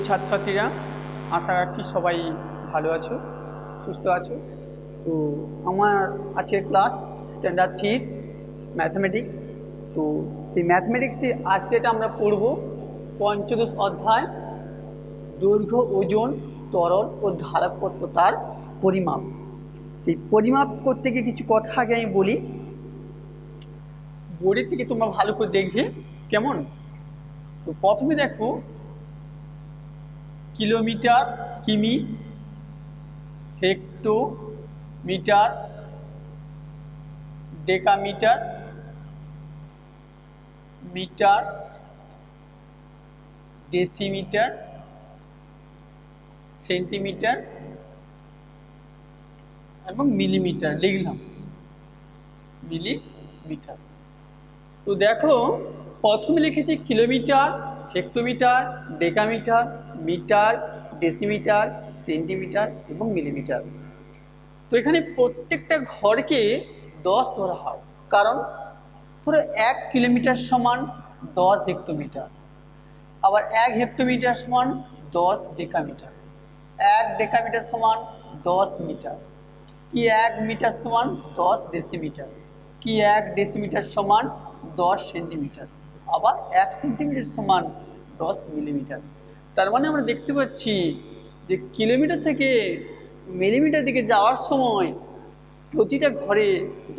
প্রিয় ছাত্রছাত্রীরা, আশা রাখছি সবাই ভালো আছো, সুস্থ আছো। তো আমার আজকের ক্লাস স্ট্যান্ডার্ড 3 ম্যাথমেটিক্স। তো সেই ম্যাথমেটিক্সে আজ যেটা আমরা পড়ব পঞ্চদশ অধ্যায় দৈর্ঘ্য, ওজন, ত্বরণ ও ধারকত্বতার পরিমাপ। সেই পরিমাপ করতে গিয়ে কিছু কথা আগে আমি বলি, বোর্ডের থেকে তোমরা ভালো করে দেখবে কেমন। তো প্রথমে দেখো কিলোমিটার, কিমি, hectometre, decametre, metre, decimetre, centimetre এবং মিলিমিটার লিখলাম, মিলিমিটার। তো দেখো প্রথমে লিখেছি kilometre, hectometre, decametre, metre, decimetre, centimetre এবং মিলিমিটার। তো এখানে প্রত্যেকটা ঘরকে 10 ধরা হয়, কারণ ধরো 1 কিলোমিটার সমান 10 হেক্টোমিটার, আবার 1 হেক্টোমিটার সমান 10 ডেকামিটার, 1 ডেকামিটার সমান 10 মিটার, কি 1 মিটার সমান 10 ডেসিমিটার, কি 1 ডেসিমিটার সমান 10 সেন্টিমিটার, আবার 1 সেন্টিমিটার সমান 10 মিলিমিটার। তার মানে আমরা দেখতে পাচ্ছি যে কিলোমিটার থেকে মিলিমিটার দিকে যাওয়ার সময় প্রতিটা ঘরে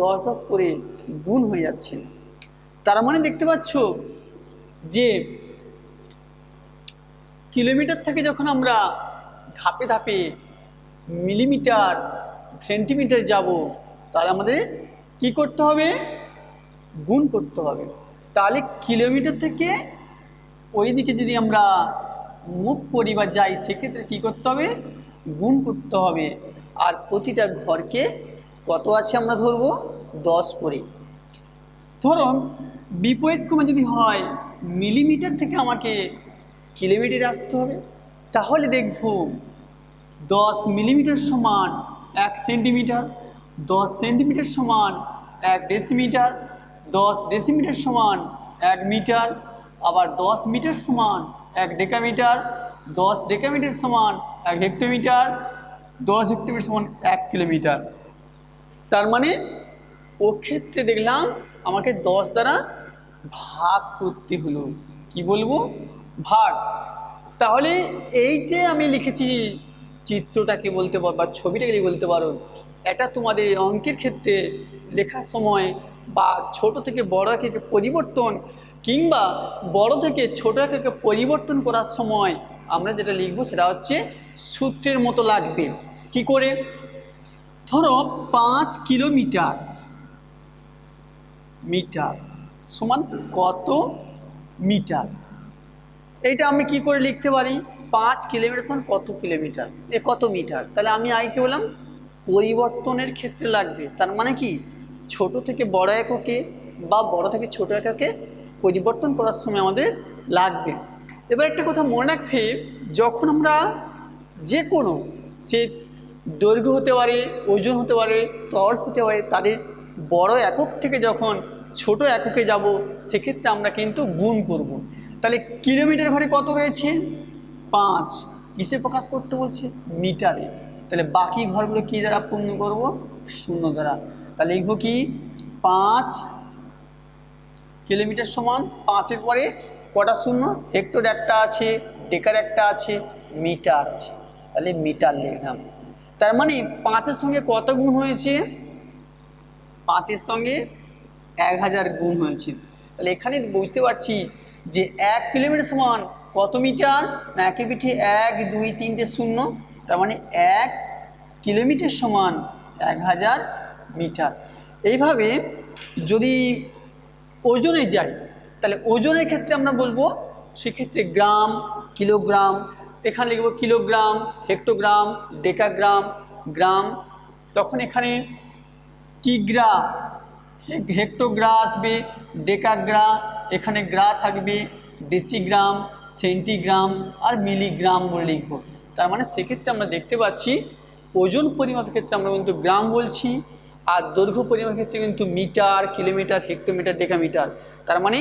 10 করে গুণ হয়ে যাচ্ছে। তার মানে দেখতে পাচ্ছ যে কিলোমিটার থেকে যখন আমরা ধাপে ধাপে মিলিমিটার, সেন্টিমিটার যাব, তাহলে আমাদের কি করতে হবে? গুণ করতে হবে। তাহলে কিলোমিটার থেকে ওই দিকে যদি আমরা মুখ করি বা যাই, সেক্ষেত্রে কী করতে হবে? গুণ করতে হবে। আর প্রতিটা ঘরকে কত আছে আমরা ধরবো? 10 করে। ধরুন বিপরীত ক্রমে যদি হয় মিলিমিটার থেকে আমাকে কিলোমিটার আসতে হবে, তাহলে দেখব 10 মিলিমিটার সমান 1 সেন্টিমিটার, 10 সেন্টিমিটার সমান 1 ডেসিমিটার, 10 ডেসিমিটার সমান 1 মিটার, আবার 10 মিটার সমান 1 ডেকামিটার, 10 ডেকামিটার সমান 1 হেক্টোমিটার, 10 হেক্টোমিটার সমান 1 কিলোমিটার। তার মানে ও ক্ষেত্রে দেখলাম আমাকে 10 দ্বারা ভাগ করতে হলো। কি বলবো? ভাগ। তাহলে এই যে আমি লিখেছি চিত্রটাকে বলতে পারো বা ছবিটাকে বলতে পারো, এটা তোমাদের অঙ্কের ক্ষেত্রে লেখার সময় বা ছোট থেকে বড় আকারে পরিবর্তন কিংবা বড় থেকে ছোট আকারে পরিবর্তন করার সময় আমরা যেটা লিখবো সেটা হচ্ছে সূত্রের মতো লাগবে। কি করে? ধরো 5 কিলোমিটার মিটার সমান কত মিটার, এইটা আমি কি করে লিখতে পারি? 5 কিলোমিটার সমান কত কিলোমিটার, কত মিটার। তাহলে আমি আগে কি বললাম? পরিবর্তনের ক্ষেত্রে লাগবে। তার মানে কি ছোট থেকে বড় এককে বা বড় থেকে ছোট এককে পরিবর্তন করার সময় আমাদের লাগবে। এবার একটা কথা মনে রাখবে, যখন আমরা যে কোনো সে দৈর্ঘ্য হতে পারে, ওজন হতে পারে, ত্বরণ হতে পারে, তাদের বড় একক থেকে যখন ছোট এককে যাব, সেক্ষেত্রে আমরা কিন্তু গুণ করব। তাহলে কিলোমিটার ঘরে কত রয়েছে? 5। কিসে প্রকাশ করতে বলছে? মিটারে। তাহলে বাকি ঘরগুলো কি দ্বারা পূর্ণ করব? 0 দ্বারা। তাহলে লিখব কি? 5 কিলোমিটার সমান 5-এর পরে কটা শূন্য? হেক্টর একটা আছে, ডেকার একটা আছে, মিটার আছে। তাহলে মিটার লিখলাম। তার মানে 5-এর সঙ্গে কত গুণ হয়েছে? 5-এর সঙ্গে 1000 গুণ হয়েছে। তাহলে এখানে বুঝতে পারছি যে 1 কিলোমিটার সমান কত মিটার? না, একের পিঠে 1 2 3টে শূন্য, তার মানে 1 কিলোমিটার সমান 1000 মিটার। এইভাবে যদি ওজনে যাই, তাহলে ওজনের ক্ষেত্রে আমরা বলবো সেক্ষেত্রে গ্রাম, কিলোগ্রাম। এখানে লিখব কিলোগ্রাম, হেক্টোগ্রাম, ডেকাগ্রাম, গ্রাম। তখন এখানে কিগ্রা, হেক্টোগ্রা আসবে, ডেকাগ্রা, এখানে গ্রা থাকবে, ডেসিগ্রাম, সেন্টিগ্রাম আর মিলিগ্রাম বলে লিখব। তার মানে সেক্ষেত্রে আমরা দেখতে পাচ্ছি ওজন পরিমাপের ক্ষেত্রে আমরা কিন্তু গ্রাম বলছি, আর দৈর্ঘ্য পরিমাপের ক্ষেত্রে কিন্তু মিটার, কিলোমিটার, হেক্টোমিটার, ডেকামিটার। তার মানে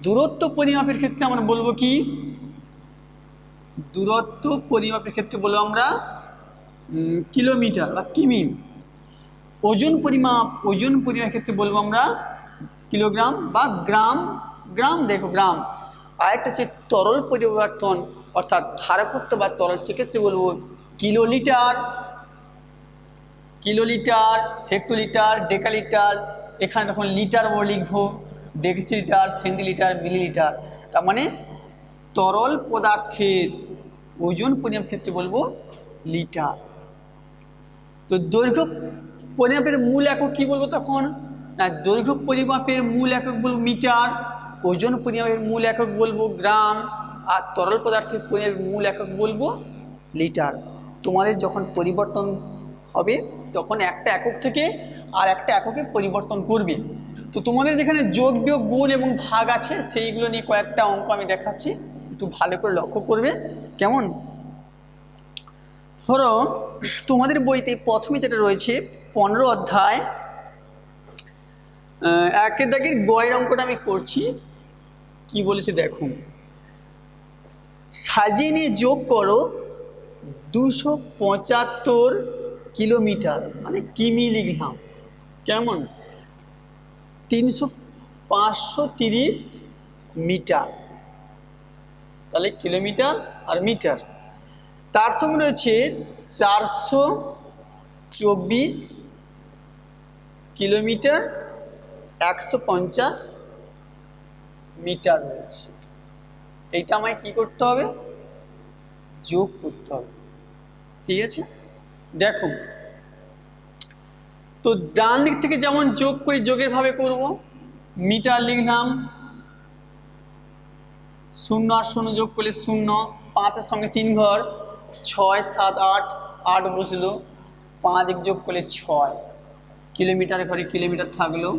দূরত্ব পরিমাপের ক্ষেত্রে আমরা বলবো কি? দূরত্ব পরিমাপের ক্ষেত্রে বলবো আমরা কিলোমিটার বা কিমি। ওজন পরিমাপের ক্ষেত্রে বলবো আমরা কিলোগ্রাম বা গ্রাম। দেখো গ্রাম। আরেকটা হচ্ছে তরল পরিবর্তন অর্থাৎ ধারকত্ব বা তরল, সেক্ষেত্রে বলবো কিলোলিটার, হেক্টোলিটার, ডেকালিটার। এখানে তখন লিটার ও লিখবো, ডেসিলিটার, সেন্টিলিটার, মিলিলিটার। তার মানে তরল পদার্থের ওজন পরিমাপের ক্ষেত্রে বলবো লিটার। তো দৈর্ঘ্য পরিমাপের মূল একক কি বলবো তখন না, দৈর্ঘ্য পরিমাপের মূল একক বলবো মিটার, ওজন পরিমাপের মূল একক বলবো গ্রাম, আর তরল পদার্থের পরিমাপের মূল একক বলবো লিটার। তোমাদের যখন পরিবর্তন হবে তখন একটা একক থেকে আর একটা এককে পরিবর্তন করবে। তো তোমাদের যেখানে যোগ বিয়োগ গুণ এবং ভাগ আছে সেইগুলো নিয়ে কয়েকটা অঙ্ক আমি দেখাচ্ছি, একটু ভালো করে লক্ষ্য করবে কেমন। ধরো তোমাদের বইতে প্রথমে যেটা রয়েছে 15 অধ্যায় 1 দাগের গয়ের অঙ্কটা আমি করছি। কি বলেছে দেখুন, সাজিয়ে নিয়ে যোগ করো 275 কিলোমিটার, মানে কিমি লিখলাম কেমন, 530 মিটার, তাহলে কিলোমিটার আর মিটার। তার সঙ্গে রয়েছে 424 কিলোমিটার 150 মিটার রয়েছে। এইটা আমায় কি করতে হবে, যোগ করতে হবে। ঠিক আছে, দেখো তো ডান দিক থেকে যেমন যোগ করি যোগের ভাবে করব। মিটার লিখলাম, 0 আর 0 যোগ করলে 0, 5-এর সঙ্গে 3 ঘর, 6, 7, 8, 8 বসলো, 5 যোগ করলে 6, কিলোমিটার ঘরে কিলোমিটার থাকলো।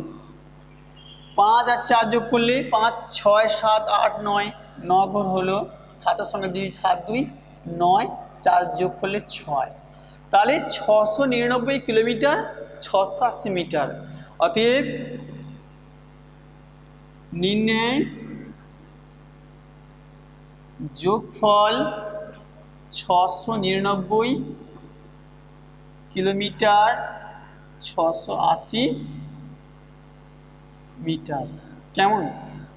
5 আর 4 যোগ করলে 5, 6, 7, 8, 9, 9 ঘর হলো, 7-এর সঙ্গে 2, 7, 2, 9, 4 যোগ করলে 6, তাহলে 699 কিলোমিটার 680 মিটার। অতএব নির্ণয় যোগফল 699 কিলোমিটার 680 মিটার। কেমন,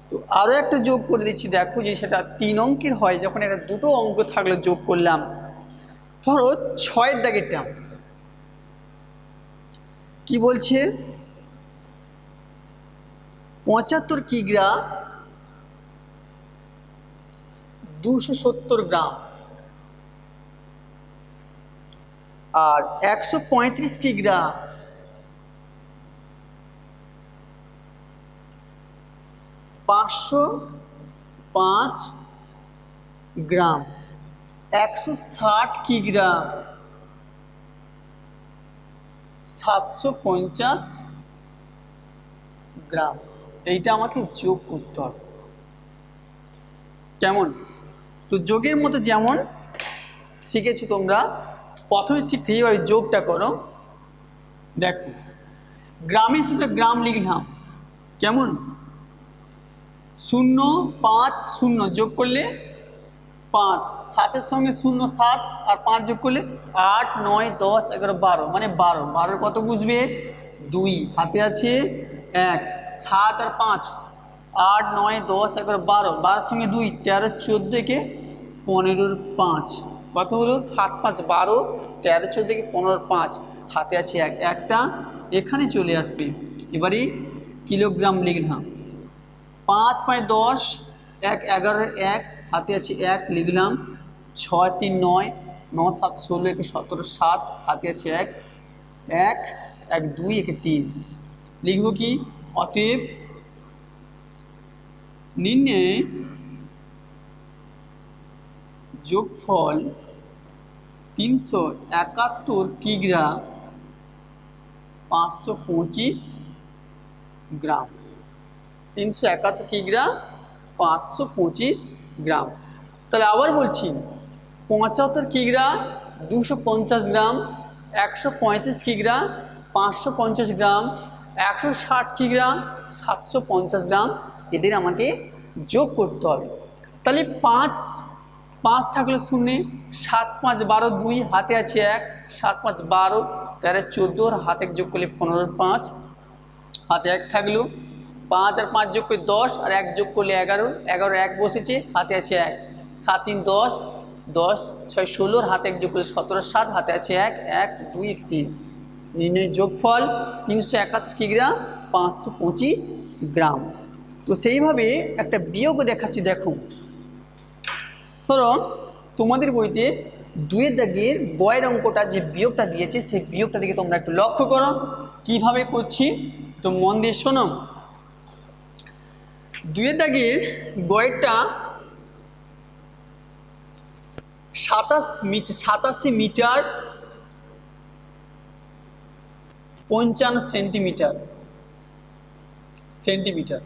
তো আরও একটা যোগ করে দিচ্ছি, দেখো যে সেটা 3 অঙ্কের হয়, যখন একটা দুটো অঙ্ক থাকলো যোগ করলাম। ধরো 6-এর দাগেরটা কি বলছে, 75 কিগ্রা 270 গ্রাম, আর 135 কিগ্রা 505 গ্রাম, 160 কিগ্রা 750 গ্রাম। এইটা আমাকে যোগ করতে হবে। কেমন, তো যোগের মতো যেমন শিখেছো তোমরা, প্রথমে ঠিক এইভাবে যোগটা করো। দেখো গ্রামের সাথে গ্রাম লিখলাম কেমন, 0, 5, 0 যোগ করলে 5, 7-এর সঙ্গে 0, 7 আর 5 যোগ করলে 8, 9, 10, 11, 12, মানে 12। 12 কত বুঝবে, 2, হাতে আছে 1, 7 আর 5, 8, 9, 10, 11, 12, 12-এর সঙ্গে 2, 13, 14 কে 15-এর 5, কত হলো 7, 5, 12, 13, 14 কে 15-এর 5, হাতে আছে 1, একটা এখানে চলে আসবে। এবারে কিলোগ্রাম লিখলাম, 5, 5, 10, 1, 11, 1, হাতে আছে 1 লিখলাম, 6, 3, 9, 9, 7, 16, 1, 17, 7, হাতে আছে 1, 1, 1, 2, 1, 3 লিখব কি। অতএব নির্ণয় যোগফল 371 কিগ্রা 525 গ্রাম, 371 কিগ্রা 525 গ্রাম। তাহলে আবার বলছি, 75 কিগ্রা 250 গ্রাম, 135 কিগ্রা 550 গ্রাম, 160 কিগ্রা 750 গ্রাম, এদের আমাকে যোগ করতে হবে। তাহলে 5 5 থাকলো শূন্যে, 7 5 12 2, হাতে আছে 1, 7 5 12, 13 14, আর হাতে যোগ করলে 15 5, হাতে 1 থাকলো, 5 আর 5 যোগ করে 10, আর 1 যোগ করলে 11, 11 1 বসেছে, হাতে আছে 1, 7 3 10, 10 6 16, আর হাতে 1 যোগ করলে 17 7, হাতে আছে 1, 1 2 1 3। নির্ণয় যোগফল 371 কিগ্রা, 525 গ্রাম। তো সেইভাবে একটা বিয়োগ দেখাচ্ছি, দেখো। ধরো তোমাদের বইতে 2 দাগের বয়ের অঙ্কটা যে বিয়োগটা দিয়েছে, সেই বিয়োগটা দিকে তোমরা একটু লক্ষ্য করো কিভাবে করছি, তো মন দিয়ে শোনো। 2 দাগের বয়েরটা 87 মিটার 55 সেন্টিমিটার,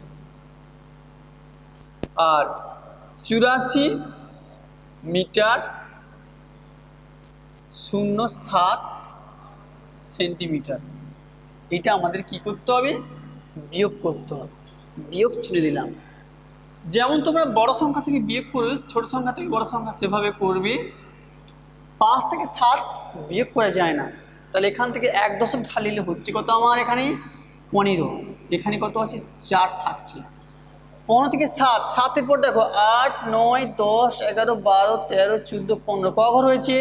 আর 84 মিটার 07 সেন্টিমিটার। এটা আমাদের কি করতে হবে? বিয়োগ করতে হবে। বিয়োগ চিনে দিলাম। যেমন তোমরা বড় সংখ্যা থেকে বিয়োগ করবে, ছোট সংখ্যা থেকে বড় সংখ্যা সেভাবে করবে। 5 থেকে 7 বিয়োগ করা যায় না, তাহলে এখান থেকে 1 দশক ঢালিলে হচ্ছে কত? আমার এখানে 15, এখানে কত আছে? 4 থাকছে। 15 থেকে 7, 7-এর পর দেখো 8 9 10 11 12 13 14 15, ক ঘর হয়েছে?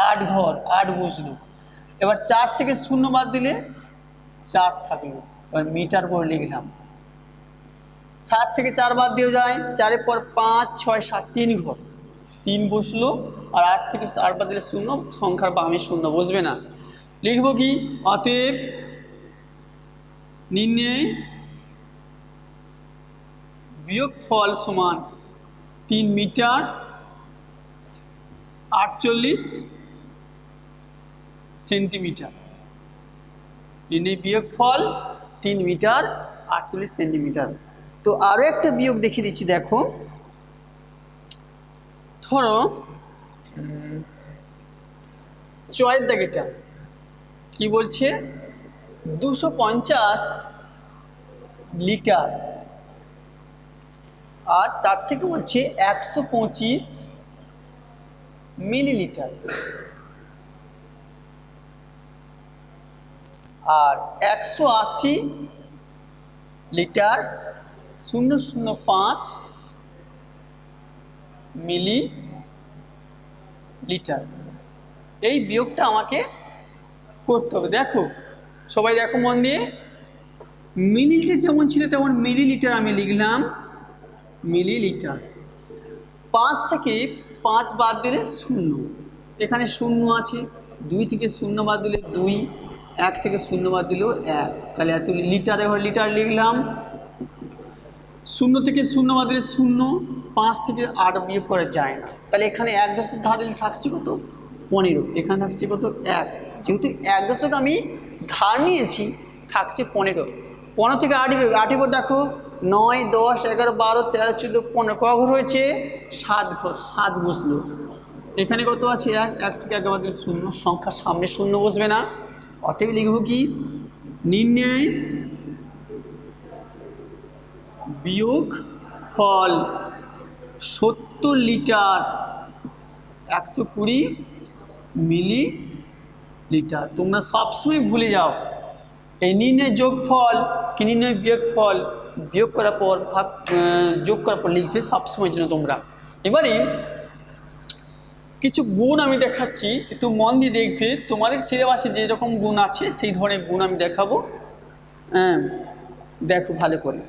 8 ঘর, 8 বসলো। এবার 4 থেকে 0 বাদ দিলে 4 থাকলো, এবার মিটার করে লিখলাম। 7 থেকে 4 বাদ দিয়ে যায়, 4-এর পর 5 6 7, 3 ঘর, 3 বসলো। আর 8 থেকে 8 বাদ দিলে 0, সংখ্যার বামে 0 বসবে না। লিখবো কি? অতএব নির্ণয় বিয়োগফল সমান 3 মিটার 48 সেন্টিমিটার। নির্ণয় বিয়োগফল 3 মিটার 48 সেন্টিমিটার। তো আরও একটা বিয়োগ দেখিয়ে দিচ্ছি, দেখো। ধরো 6 দাগেটা কি বলছে? 250 লিটার, আর তার থেকে বলছে 125 মিলিলিটার, আর 180 লিটার 005 মিলিলিটার। এই বিয়োগটা আমাকে করতে হবে। দেখো সবাই দেখো মন দিয়ে, মিলিলিটার যেমন ছিল তেমন মিলিলিটার আমি লিখলাম, মিলিলিটার। 5 থেকে 5 বাদ দিলে 0, এখানে 0 আছে। 2 থেকে 0 বাদ দিলে 2, 1 থেকে 0 বাদ দিলেও 1, তাহলে এত লিটারে লিটার লিখলাম। 0 থেকে 0 বাদ দিলে 0, 5 থেকে 8 বিয়োগ করা যায় না, তাহলে এখানে 1 দশক ধার দিলে থাকছে কত? 15, এখানে থাকছে কত? 1। যেহেতু 1 দশক আমি ধার নিয়েছি, থাকছে 15। 15 থেকে 8 বিয়োগ, 8-এর পর দেখো 9 10 11 12 13 14 15, ক ঘর হয়েছে? 7 ঘর, 7 বসলো। এখানে কত আছে? 1, 1 থেকে 1 বাদ দিলে 0, সংখ্যার সামনে 0 বসবে না। অতএব লিখব কি? নির্ণয় বিয়োগফল 70 লিটার 120 মিলিলিটার। তোমরা সবসময় ভুলে যাও এই নির্ণয় যোগফল কি নির্ণয় বিয়োগফল, বিয়োগ করার পর যোগ করার পর লিখবে সবসময়ের জন্য তোমরা। এবারে কিছু গুণ আমি দেখাচ্ছি, একটু মন দিয়ে দেখবে। তোমাদের সিলেবাসে যেরকম গুণ আছে সেই ধরনের গুণ আমি দেখাবো, দেখো ভালো করে।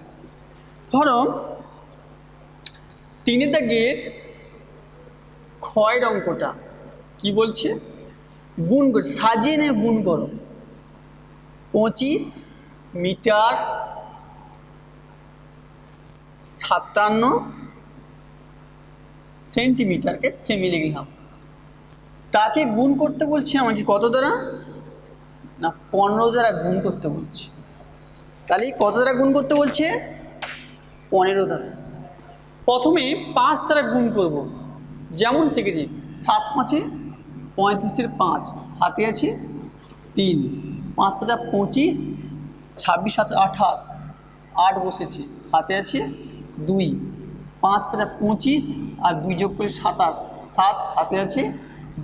ধরো 3 দাগের ক্ষয়ের অঙ্কটা কি বলছে? গুণ করে সাজিয়ে নিয়ে গুণ করো। 25 মিটার 57 সেন্টিমিটারকে সেমি লিখলাম। তাকে গুণ করতে বলছি আমাকে কত দ্বারা? না 15 দ্বারা গুণ করতে বলছে। তাহলে কত দ্বারা গুণ করতে বলছে? 15 দ্বারা। প্রথমে 5 দ্বারা গুণ করব, যেমন শিখেছি 7 5 35-এর 5, হাতে আছে 3, 5 5 25, 26 7 28, 8 বসেছে, হাতে আছে 2, 5 × 5 = 25 আর 2 যোগ করলে 27, 7 হাতে আছে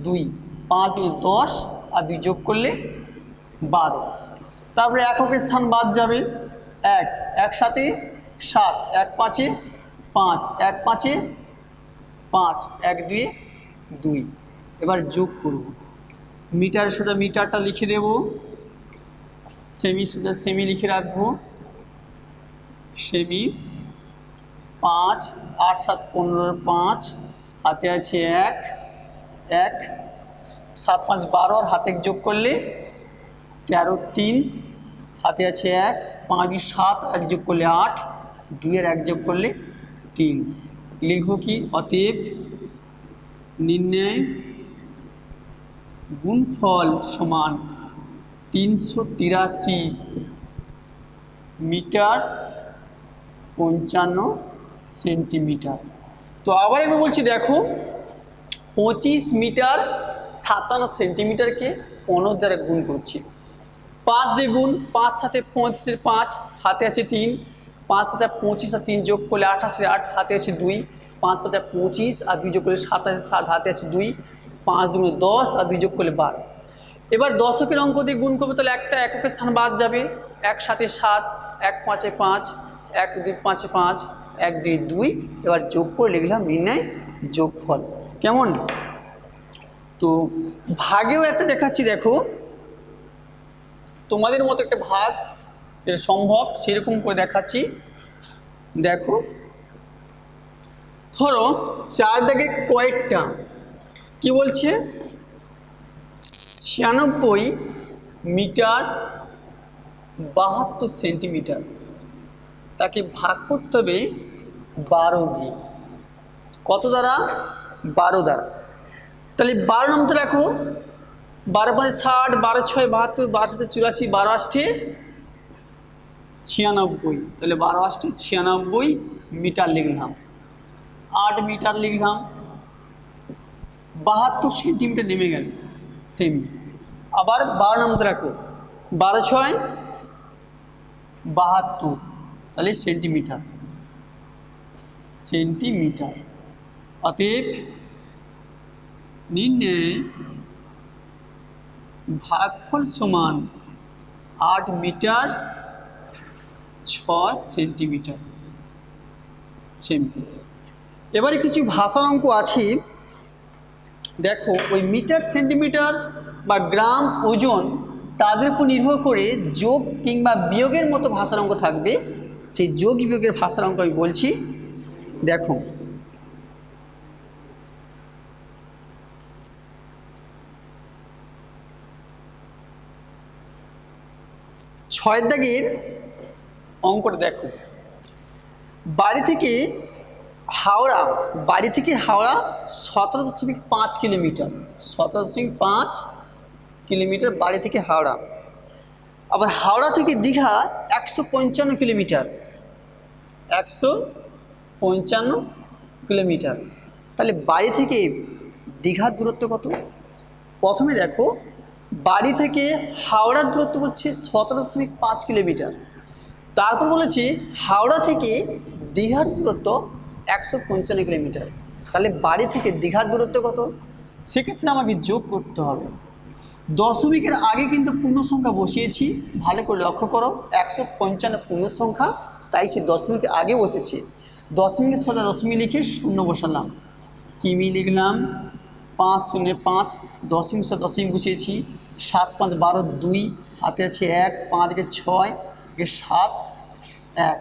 2, 5 × 10 আর 2 যোগ করলে 12। তারপরে এককের স্থান বাদ যাবে, 1 একসাথে 7, 1 × 5 = 5, 1 × 5 = 5, 1 × 2 = 2। এবার যোগ করব, মিটার সোজা মিটারটা লিখে দেব, সেমি সোজা সেমি লিখে রাখবো, সেমি 5, 8 7 15 5 হাতে আছে 1, 1 7 5 12 আর হাতে যোগ করলে 13 3 হাতে আছে 1, 5 × 7 1 যোগ করলে 8, 2 আর 1 যোগ করলে 3। লিখব কি, অতএব নির্ণয় গুণফল সমান 383 মিটার 55 সেন্টিমিটার। তো আবার একবার বলছি, দেখো 25 মিটার 57 সেন্টিমিটারকে 15 দ্বারা গুণ করছি। 5 দিয়ে গুণ, 5 7 35 5 হাতে আছে 3, 5 × 25 আর 3 যোগ করলে 28 8 হাতে আছে 2, 5 × 25 আর 2 যোগ করলে 27 7 হাতে আছে 2, 5 × 10 আর 2 যোগ করলে 12। এবার দশকের অঙ্ক দিয়ে গুণ করবো, তাহলে একটা এককের স্থান বাদ যাবে, 1 7 7, 1 5 5, 1 2 5 5, 1 2 2। এবার যোগ করে লিখলাম নির্ণয় যোগফল। কেমন? তো ভাগেও একটা দেখাচ্ছি, দেখো তোমাদের মতো একটা ভাগ এটা সম্ভব সেরকম করে দেখাচ্ছি। দেখো ধরো 4 দাগের কয়েকটা কি বলছে, 96 মিটার 72 সেন্টিমিটার, তাকে ভাগ করতে হবে 12 দিয়ে। কত দ্বারা? 12 দ্বারা। তাহলে 12 নামতে রাখো, 12 × 5 = 60, 12 × 6 = 72, 12 × 7 = 84, 12 আসছে 96, তাহলে 12 আসছে 96 মিটার লিখলাম, 8 মিটার লিখলাম, 72 সেন্টিমিটার নেমে গেল সেমি। আবার 12 নামতে রাখো, 12 × 6 = 72, তাহলে সেন্টিমিটার সেন্টিমিটার। অতএব নির্ণয় ভাগফল সমান 8 মিটার 6 সেন্টিমিটার সেমি। এবারে কিছু ভাষার অঙ্ক আছে, দেখো ওই মিটার সেন্টিমিটার বা গ্রাম ওজন তাদের উপর নির্ভর করে যোগ কিংবা বিয়োগের মতো ভাষার অঙ্ক থাকবে। সেই যোগ বিয়োগের ভাষার অঙ্ক আমি বলছি, দেখো ছয় দাগের অঙ্কটা দেখো, বাড়ি থেকে হাওড়া 17.5 কিলোমিটার, 17.5 কিলোমিটার বাড়ি থেকে হাওড়া। আবার হাওড়া থেকে দীঘা 155 কিলোমিটার, 155 কিলোমিটার। তাহলে বাড়ি থেকে দীঘার দূরত্ব কত? প্রথমে দেখো বাড়ি থেকে হাওড়ার দূরত্ব বলছে 17.5 কিলোমিটার, তারপর বলেছি হাওড়া থেকে দীঘার দূরত্ব 155 কিলোমিটার। তাহলে বাড়ি থেকে দীঘার দূরত্ব কত? সেক্ষেত্রে আমাকে যোগ করতে হবে। দশমিকের আগে কিন্তু পূর্ণ সংখ্যা বসিয়েছি, ভালো করে লক্ষ্য করো, 155 পূর্ণ সংখ্যা, তাই সে দশমিকের আগে বসেছে। দশমিকের সোজা দশমিক লিখে শূন্য বসালাম, কিমি লিখলাম, 5 0 5, দশমিক সোজা দশমিক বসিয়েছি, 7 5 12 2 হাতে আছে 1, 5 × 6 = 7 1।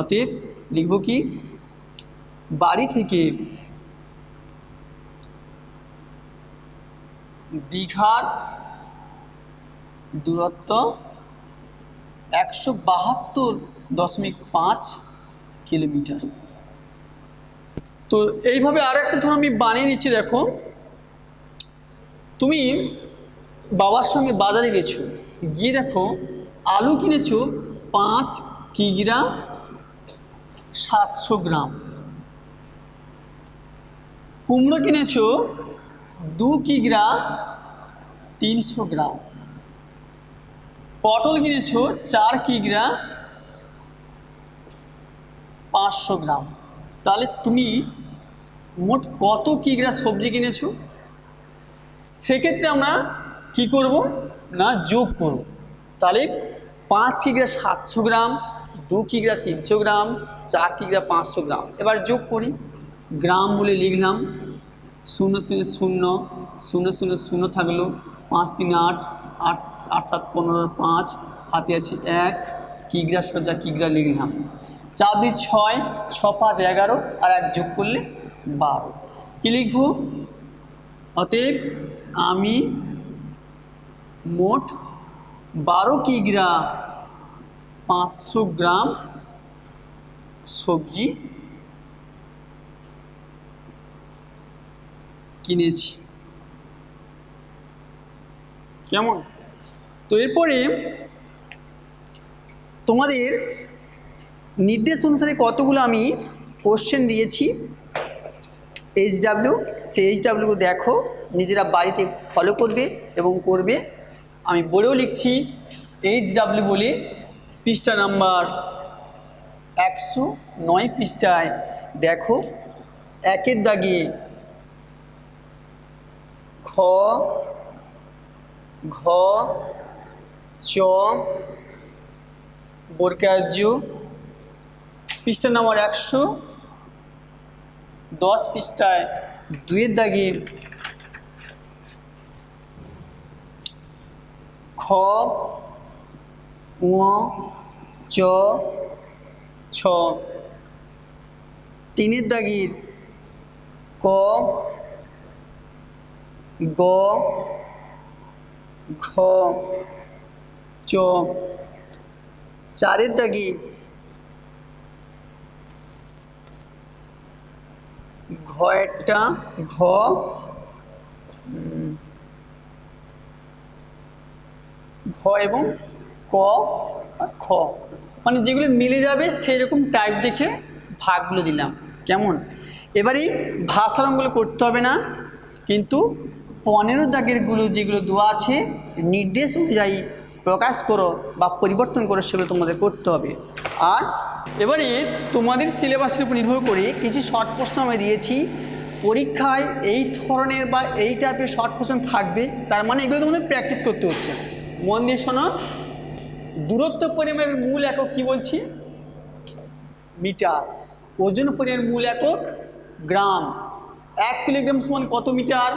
অতএব লিখব কি, বাড়ি থেকে দীঘার দূরত্ব 172.5 কিলোমিটার। তো এইভাবে আর একটা ধরো আমি বানিয়ে নিচ্ছি। দেখো তুমি বাবার সঙ্গে বাজারে গেছো, গিয়ে দেখো আলু কিনেছো 5 কিগ্রা 700 গ্রাম, কুমড়ো কিনেছো 2 কিগ্রা 300 গ্রাম, পটল কিনেছো 4 কিগ্রা 500 গ্রাম। তাহলে তুমি মোট কত কিগ্রা সবজি কিনেছো, সেক্ষেত্রে আমরা কি করব না যোগ করব। তাহলে 5 কিগ্রা 700 গ্রাম, 2 কিগ্রা 300 গ্রাম, 4 কিগ্রা 500 গ্রাম। এবার যোগ করি, গ্রাম বলে লিখলাম, 0 0 0 0 0 0 থাকলো, 5 3 8 8 8 7 15 5, হাতে আছে 1 কিগ্রা, সোজা কিগ্রা লিখলাম। 4 2 6, 6 5 11, আর 1 যোগ করলে 12। কি লিখব? অতএব আমি মোট 12 কিগ্রা 500 গ্রাম সবজি কিনেছি। কেমন? তো এরপরে তোমাদের নির্দেশ অনুসারে কতগুলো আমি কোশ্চেন দিয়েছি HW, সেই HW দেখো, নিজেরা বাড়িতে ফলো করবে এবং করবে। আমি বলেও লিখছি HW বলে, পৃষ্ঠা নাম্বার 109 পৃষ্ঠায় দেখো, 1 দাগে খ, ঘ, চ, বর্গাযু, পৃষ্ঠা নাম্বার 110 পৃষ্ঠায় 2 দাগে খ, ঙ, চ, ছ, 3 দাগের ক, গ, ঘ, চ, 4 দাগে ঘ একটা, ঘ, ঘ এবং ক আর খ, মানে যেগুলো মিলে যাবে সেই রকম টাইপ দেখে ভাগগুলো দিলাম। কেমন? এবারে ভাষারঙ্গগুলো করতে হবে না, কিন্তু 15 দাগেরগুলো যেগুলো দেওয়া আছে নির্দেশ অনুযায়ী প্রকাশ করো বা পরিবর্তন করো, সেগুলো তোমাদের করতে হবে। আর এবারে তোমাদের সিলেবাসের উপর নির্ভর করে কিছু শর্ট প্রশ্ন আমি দিয়েছি, পরীক্ষায় এই ধরনের বা এই টাইপের শর্ট কোশ্চেন থাকবে, তার মানে এগুলো তোমাদের প্র্যাকটিস করতে হচ্ছে। মন দিয়ে শোনো, দূরত্ব পরিমাপের মূল একক কি বলছি? মিটার। ওজন পরিমাপের মূল একক গ্রাম। 1 কিলোগ্রাম সমান কত মিটার?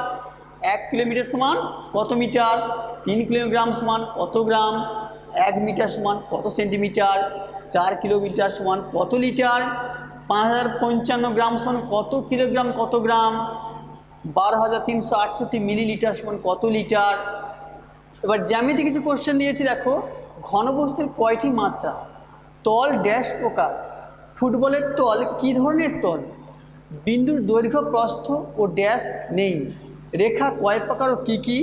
1 কিলোমিটার সমান কত মিটার? 3 কিলোগ্রাম সমান কত গ্রাম? 1 মিটার সমান কত সেন্টিমিটার? 4 কিলোমিটার সমান কত লিটার? 5055 গ্রাম সমান কত কিলোগ্রাম কত গ্রাম? 12368 মিলিলিটার সমান কত লিটার? এবার জ্যামিতি কিছু কোশ্চেন দিয়েছি, দেখো, ঘনবস্তুর কয়টি মাত্রা? তল ড্যাশ প্রকার? ফুটবলের তল কি ধরনের তল? বিন্দুর দৈর্ঘ্য প্রস্থ ও ড্যাশ নেই। রেখা কয় প্রকার ও কী কী?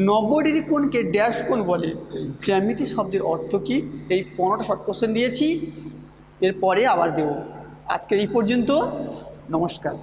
90 ডিগ্রি কোণকে ড্যাশ কোণ বলে। জ্যামিতি শব্দের অর্থ কী? এই 15টা শর্ট কোশ্চেন দিয়েছি, এরপরে আবার দেব। আজকের এই পর্যন্ত, নমস্কার।